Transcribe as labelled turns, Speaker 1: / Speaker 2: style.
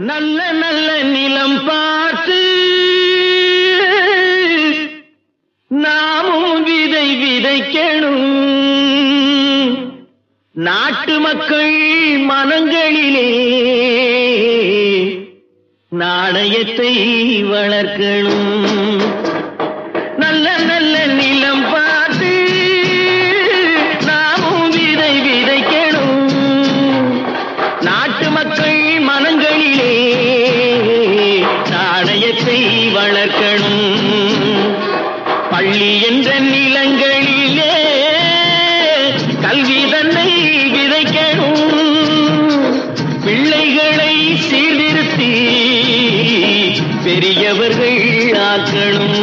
Speaker 1: நல்ல நல்ல நிலம் பார்த்து நாமும் விதை விதைக்கணும். நாட்டு மக்கள் மனங்களிலே நாணயத்தை வளர்க்கணும். நல்ல நல்ல நிலம் பார்த்து நாமும் விதை விதைக்கணும். நாட்டு மக்கள் மனங்களிலே நாணயத்தை வளர்க்கணும். பள்ளி என்ற நிலங்களிலே கல்வி தன்னை விதைக்கணும். பிள்ளைகளை சீர்திருத்தி பெரியவர்கள் ஆக்கணும்.